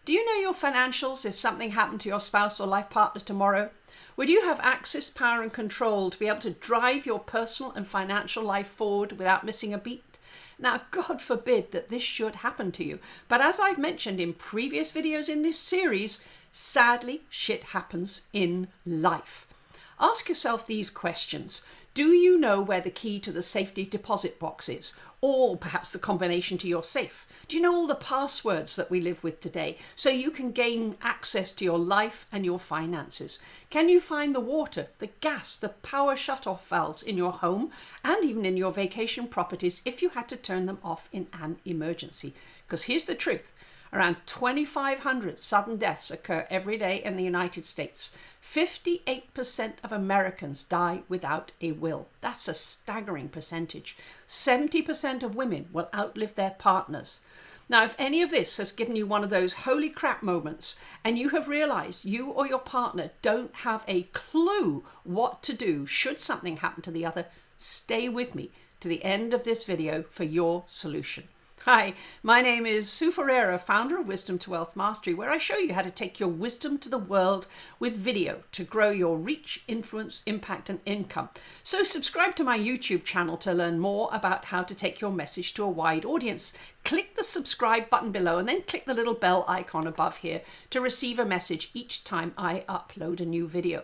Do you know your financials if something happened to your spouse or life partner tomorrow? Would you have access, power and control to be able to drive your personal and financial life forward without missing a beat? Now, God forbid that this should happen to you. But as I've mentioned in previous videos in this series, sadly, shit happens in life. Ask yourself these questions. Do you know where the key to the safety deposit box is? Or perhaps the combination to your safe? Do you know all the passwords that we live with today so you can gain access to your life and your finances? Can you find the water, the gas, the power shut-off valves in your home and even in your vacation properties if you had to turn them off in an emergency? Because here's the truth. Around 2,500 sudden deaths occur every day in the United States. 58% of Americans die without a will. That's a staggering percentage. 70% of women will outlive their partners. Now, if any of this has given you one of those holy crap moments and you have realized you or your partner don't have a clue what to do should something happen to the other, stay with me to the end of this video for your solution. Hi, my name is Sue Ferreira, founder of Wisdom to Wealth Mastery, where I show you how to take your wisdom to the world with video to grow your reach, influence, impact, and income. So subscribe to my YouTube channel to learn more about how to take your message to a wide audience. Click the subscribe button below and then click the little bell icon above here to receive a message each time I upload a new video.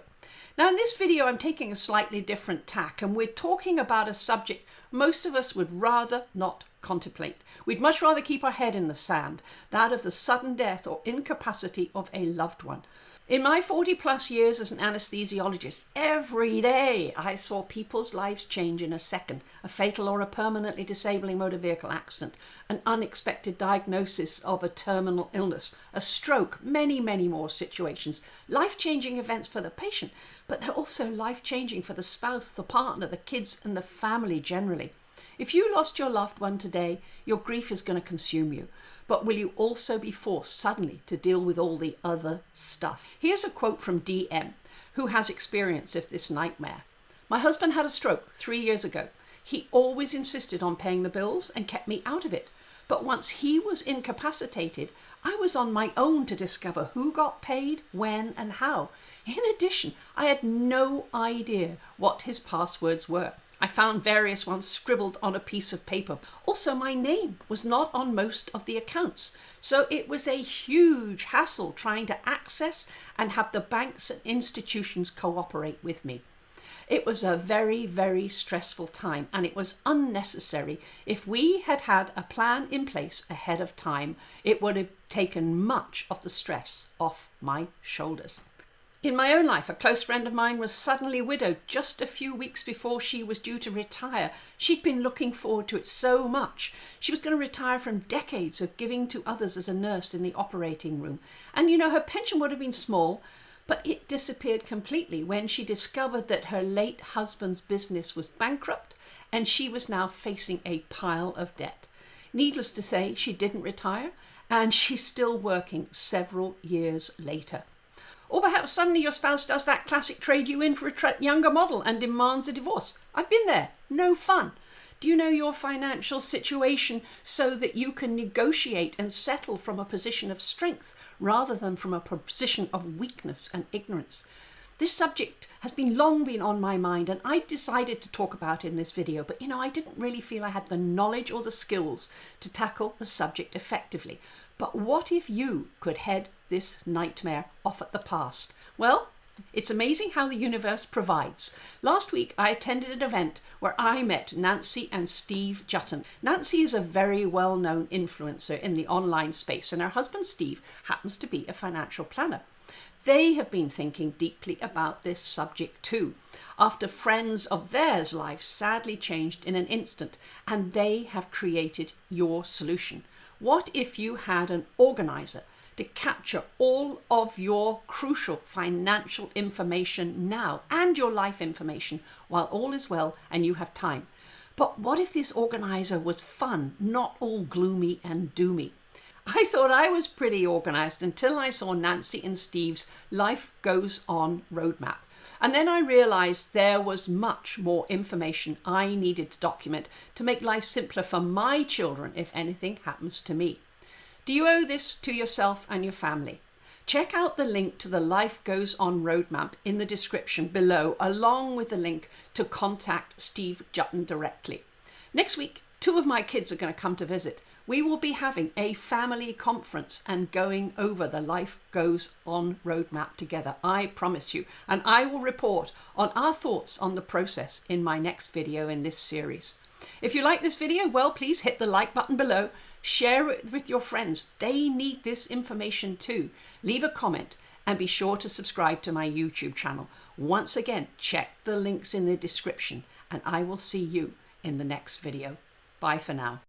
Now in this video, I'm taking a slightly different tack and we're talking about a subject most of us would rather not contemplate. We'd much rather keep our head in the sand, that of the sudden death or incapacity of a loved one. In my 40 plus years as an anesthesiologist, every day I saw people's lives change in a second. A fatal or a permanently disabling motor vehicle accident, an unexpected diagnosis of a terminal illness, a stroke, many more situations. Life-changing events for the patient, but they're also life-changing for the spouse, the partner, the kids and the family generally. If you lost your loved one today, your grief is going to consume you. But will you also be forced suddenly to deal with all the other stuff? Here's a quote from DM, who has experience of this nightmare. My husband had a stroke 3 years ago. He always insisted on paying the bills and kept me out of it. But once he was incapacitated, I was on my own to discover who got paid, when and how. In addition, I had no idea what his passwords were. I found various ones scribbled on a piece of paper. Also, my name was not on most of the accounts. So it was a huge hassle trying to access and have the banks and institutions cooperate with me. It was a very stressful time and it was unnecessary. If we had had a plan in place ahead of time, it would have taken much of the stress off my shoulders. In my own life, a close friend of mine was suddenly widowed just a few weeks before she was due to retire. She'd been looking forward to it so much. She was going to retire from decades of giving to others as a nurse in the operating room. And you know, her pension would have been small, but it disappeared completely when she discovered that her late husband's business was bankrupt and she was now facing a pile of debt. Needless to say, she didn't retire and she's still working several years later. Or perhaps suddenly your spouse does that classic trade you in for a younger model and demands a divorce. I've been there. No fun. Do you know your financial situation so that you can negotiate and settle from a position of strength rather than from a position of weakness and ignorance? This subject has long been on my mind and I decided to talk about it in this video, but I didn't really feel I had the knowledge or the skills to tackle the subject effectively. But what if you could head this nightmare off at the past? Well, it's amazing how the universe provides. Last week, I attended an event where I met Nancy and Steve Juetten. Nancy is a very well-known influencer in the online space, and her husband Steve happens to be a financial planner. They have been thinking deeply about this subject too, after friends of theirs' lives sadly changed in an instant, and they have created your solution. What if you had an organizer to capture all of your crucial financial information now and your life information while all is well and you have time? But what if this organizer was fun, not all gloomy and doomy? I thought I was pretty organized until I saw Nancy and Steve's Life Goes On roadmap. And then I realized there was much more information I needed to document to make life simpler for my children if anything happens to me. Do you owe this to yourself and your family? Check out the link to the Life Goes On roadmap in the description below, along with the link to contact Steve Juetten directly. Next week, 2 of my kids are going to come to visit. We will be having a family conference and going over the Life Goes On roadmap together, I promise you. And I will report on our thoughts on the process in my next video in this series. If you like this video, well, please hit the like button below. Share it with your friends. They need this information too. Leave a comment and be sure to subscribe to my YouTube channel. Once again, check the links in the description and I will see you in the next video. Bye for now.